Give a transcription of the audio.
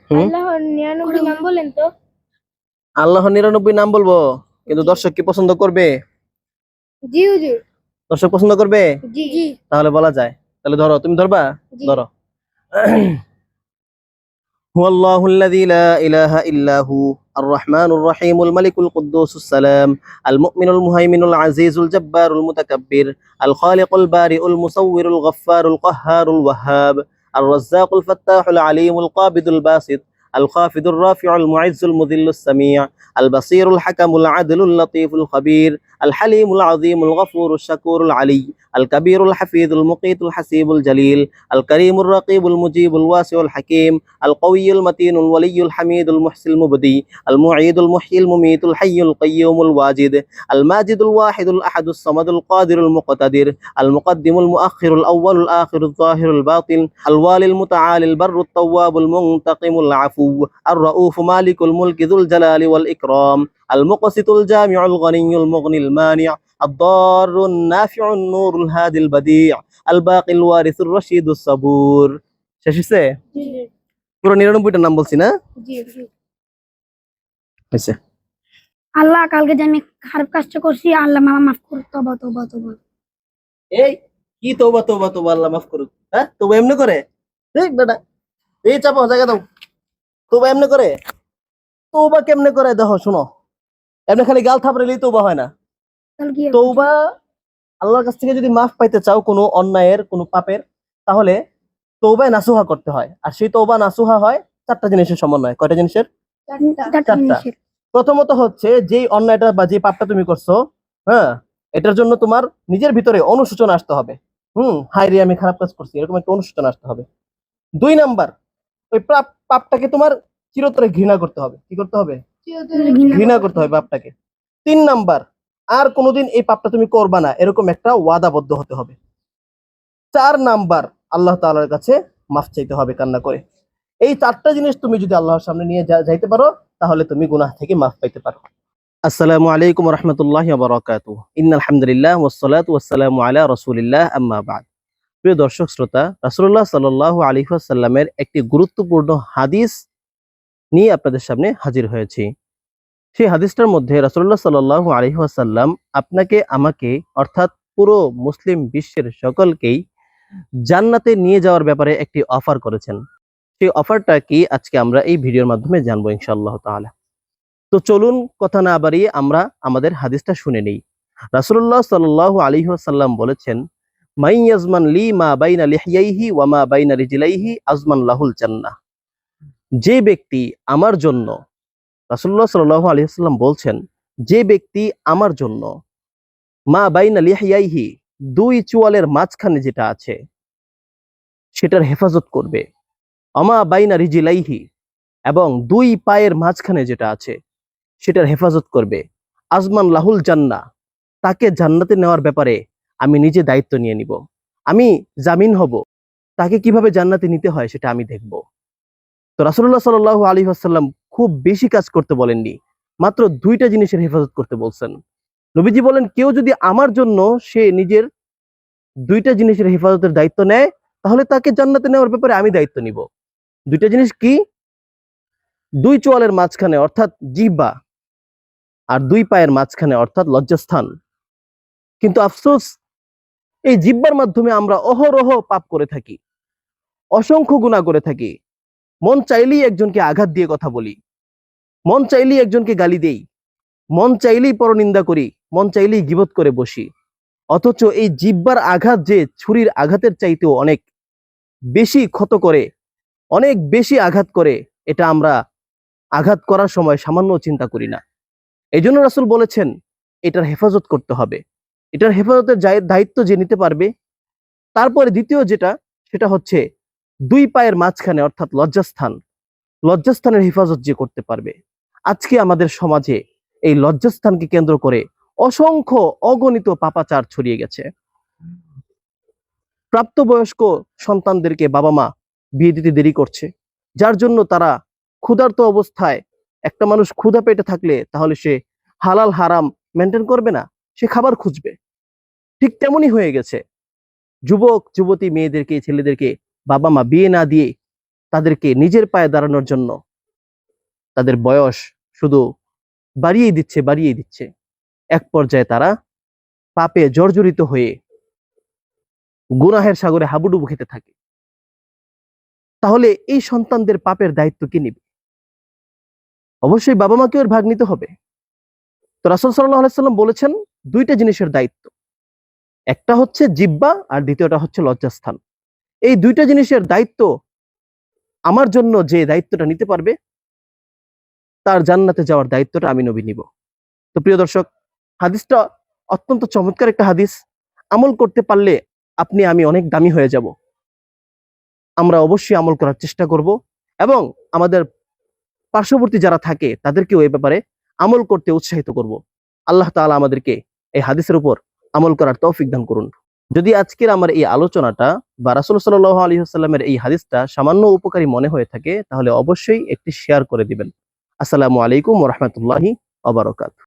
হুম? আল্লাহর 99 নাম বলেন তো। আল্লাহর 99 নাম বলবো, কিন্তু দর্শক কি পছন্দ করবে? জি হুজুর। দর্শক পছন্দ করবে? জি জি তাহলে বলা যায়। তাহলে ধরো, তুমি ধরবা? জি। ধরো। هو الله الذي لا إله إلا هو الرحمن الرحيم الملك القدوس السلام المؤمن المهيمن العزيز الجبار المتكبر الخالق البارئ المصور الغفار القهار الوهاب الرزاق الفتاح العليم القابض الباسط الخافض الرافع المعز المذل السميع البصير الحكم العدل اللطيف الخبير الحليم العظيم الغفور الشكور العلي الكبير الحفيظ المقيت الحسيب الجليل الكريم الرقيب المجيب الواسع الحكيم القوي المتين الولي الحميد المحسن المبدي المعيد المحيي المميت الحي القيوم الواجد الماجد الواحد الأحد الصمد القادر المقتدر المقدم المؤخر الأول الآخر الظاهر الباطن الوالي المتعالي البر التواب المنتقم العفو الرؤوف مالك الملك ذو الجلال والإكرام المقسط الجامع الغني المغني المانع الضار النافع النور الهادي البديع الباقي الوارث الرشيد الصبور শেষ হইছে? পুরো 99টা নাম বলছি না? জি জি। হয়েছে। আল্লাহ কালকে যে আমি খারাপ কাজটা করছি, আল্লাহ মামা মাফ করো, তবা তবা তবা। এই কি তওবা তওবা তওবা, আল্লাহ মাফ করুক। হ্যাঁ, তওবা এমনি করে? এই বেটা, এই চাপো, জায়গা দাও। তওবা এমনি করে? তওবা কেমনে করে দেখো, শোনো। এমনি খালি গাল থাপড়াইলেই তওবা হয় না। তাহলে কি হবে? তওবা আল্লাহর কাছ থেকে যদি মাফ পাইতে চাও কোনো অন্যায়ের, কোনো পাপের, তাহলে তওবা নাসুহা করতে হয়। আর সেই তওবা নাসুহা হয় 4টা জিনিসের সমন্বয়। কয়টা জিনিসের? চারটা চারটা। জিনিসের। প্রথমত হচ্ছে যেই অন্যায়টা বা যে পাপটা তুমি করছো, হ্যাঁ, এটার জন্য তোমার নিজের ভিতরে অনুশোচনা আসতে হবে। হায় রে, আমি খারাপ কাজ করছি, এরকম একটা অনুশোচনা আসতে হবে। 2 নাম্বার, ওই পাপটাকে তোমার চিরতরে ঘৃণা করতে হবে। কি করতে হবে? ঘৃণা করতে হবে পাপটাকে। 3 নাম্বার, আর কোনোদিন এই পাপটা তুমি করবা না, এরকম একটা ওয়াদাবদ্ধ হতে হবে। 4 নাম্বার, আল্লাহ তাআলার কাছে মাফ চাইতে হবে কান্না করে। এই 4টা জিনিস তুমি যদি আল্লাহর সামনে নিয়ে যাইতে পারো, তাহলে তুমি গুনাহ থেকে মাফ পাইতে পারো। আসসালামু আলাইকুম ওয়া রাহমাতুল্লাহি ওয়া বারাকাতুহু। ইন্নাল হামদুলিল্লাহ ওয়াস সালাতু ওয়াস সালামু আলা রাসূলিল্লাহ, আম্মা বা'দ। প্রিয় দর্শক শ্রোতা, রাসূলুল্লাহ সাল্লাল্লাহু আলাইহি ওয়াসাল্লামের একটি গুরুত্বপূর্ণ হাদিস নিয়ে আপনাদের সামনে হাজির হয়েছি। সেই হাদিসটার মধ্যে রাসূলুল্লাহ সাল্লাল্লাহু আলাইহি ওয়াসাল্লাম আপনাকে, আমাকে, অর্থাৎ পুরো মুসলিম বিশ্বের সকলকেই জান্নাতে নিয়ে যাওয়ার ব্যাপারে একটি অফার করেছেন। সেই অফারটা কি আজকে আমরা এই ভিডিওর মাধ্যমে জানবো ইনশাআল্লাহ তাআলা। তো চলুন কথা না বাড়িয়ে আমরা আমাদের হাদিসটা শুনে নেই। রাসূলুল্লাহ সাল্লাল্লাহু আলাইহি ওয়াসাল্লাম বলেছেন, মাই ইয়াজমান লি মা বাইনা লিহইয়াইহি ওয়া মা বাইনা রিজলাইহি আজমান লাহুল জান্নাহ। যে ব্যক্তি আমার জন্য, রাসূলুল্লাহ সাল্লাল্লাহু আলাইহি ওয়াসাল্লাম বলছেন, যে ব্যক্তি আমার জন্য মা বাইনা লিহইয়াইহি, 2 চুয়ালের মাঝখানে যেটা আছে সেটার হেফাজত করবে, আমা বাইনা রিজলাইহি, এবং 2 পায়ের মাঝখানে যেটা আছে সেটার হেফাজত করবে, আজমান লাহুল জান্নাহ, তাকে জান্নাতে নেওয়ার ব্যাপারে আমি নিজে দায়িত্ব নিয়ে নিব। আমি জামিন হব, তাকে কিভাবে জান্নাতে নিতে হয় সেটা আমি দেখব। তো রাসূলুল্লাহ সাল্লাল্লাহু আলাইহি ওয়াসাল্লাম খুব বেশি কাজ করতে বলেননি, মাত্র 2টা জিনিসের হেফাজত করতে বলছেন। নবীজি বলেন, কেউ যদি আমার জন্য সে নিজের 2টা জিনিসের হেফাজতের দায়িত্ব নেয়, তাহলে তাকে জান্নাতে নেওয়ার ব্যাপারে আমি দায়িত্ব নিব। 2টা জিনিস কি? 2 চোয়ালের মাঝখানে অর্থাৎ জিহ্বা, আর 2 পায়ের মাঝখানে অর্থাৎ লজ্জাস্থান। কিন্তু আফসোস, এই জিহ্বার মাধ্যমে আমরা অহরহ পাপ করে থাকি, অসংখ্য গুনাহ করে থাকি। মন চাইলেই একজনকে আঘাত দিয়ে কথা বলি, মন চাইলেই একজনকে গালি দেই, মন চাইলেই পরনিন্দা করি, মন চাইলেই গীবত করে বসি। অথচ এই জিহ্বার আঘাত যে ছুরির আঘাতের চাইতেও অনেক বেশি ক্ষত করে, অনেক বেশি আঘাত করে, এটা আমরা আঘাত করার সময় সামান্য চিন্তা করি না। এই জন্য রাসূল বলেছেন এটার হেফাজত করতে হবে। এটার হেফাজতের দায়িত্ব যে নিতে পারবে। তারপরে দ্বিতীয় যেটা, সেটা হচ্ছে 2 পায়ের মাঝখানে অর্থাৎ লজ্জাস্থান, লজ্জাস্থানের হেফাজত যে করতে পারবে। আজকে আমাদের সমাজে এই লজ্জাস্থানকে কেন্দ্র করে অসংখ্য অগণিত পাপাচার ছড়িয়ে গেছে। প্রাপ্তবয়স্ক সন্তানদেরকে বাবা মা বিয়ে দিতে দেরি করছে, যার জন্য তারা ক্ষুধার্ত অবস্থায়, একটা মানুষ ক্ষুধা পেটে থাকলে তাহলে সে হালাল হারাম মেনটেন করবে না, সে খাবার খুঁজবে। ঠিক তেমনই হয়ে গেছে, যুবক যুবতী মেয়েদেরকে, ছেলেদেরকে বাবা মা বিয়ে না দিয়ে তাদেরকে নিজের পায়ে দাঁড়ানোর জন্য তাদের বয়স শুধু বাড়িয়ে দিচ্ছে। এক পর্যায়ে তারা পাপে জর্জরিত হয়ে গুনাহের সাগরে হাবুডুবু খেতে থাকে। তাহলে এই সন্তানদের পাপের দায়িত্ব কে নিবে? অবশ্যই বাবা মাকেও এর ভাগ নিতে হবে। তো রাসূল সাল্লাল্লাহু আলাইহি সাল্লাম বলেছেন দুইটা জিনিসের দায়িত্ব, একটা হচ্ছে জিহ্বা আর দ্বিতীয়টা হচ্ছে লজ্জাস্থান। এই দুইটা জিনিসের দায়িত্ব আমার জন্য যে দায়িত্বটা নিতে পারবে তার জান্নাতে যাওয়ার দায়িত্বটা আমি নবী নিব। তো প্রিয় দর্শক, হাদিসটা অত্যন্ত চমৎকার একটা হাদিস। আমল করতে পারলে আপনি আমি অনেক দামি হয়ে যাব। আমরা অবশ্যই আমল করার চেষ্টা করব এবং আমাদের পার্শ্ববর্তী যারা থাকে তাদেরকেও এই ব্যাপারে আমল করতে উৎসাহিত করব। আল্লাহ তাআলা আমাদেরকে এই হাদিসের উপর আমল করার তৌফিক দান করুন। যদি আজকের আমার এই আলোচনাটা বা রাসূল সাল্লাল্লাহু আলাইহি ওয়াসাল্লামের এই হাদিসটা সামান্য উপকারী মনে হয়ে থাকে তাহলে অবশ্যই একটি শেয়ার করে দিবেন। আসসালামু আলাইকুম ওয়া রাহমাতুল্লাহি ওয়া বারাকাতুহু।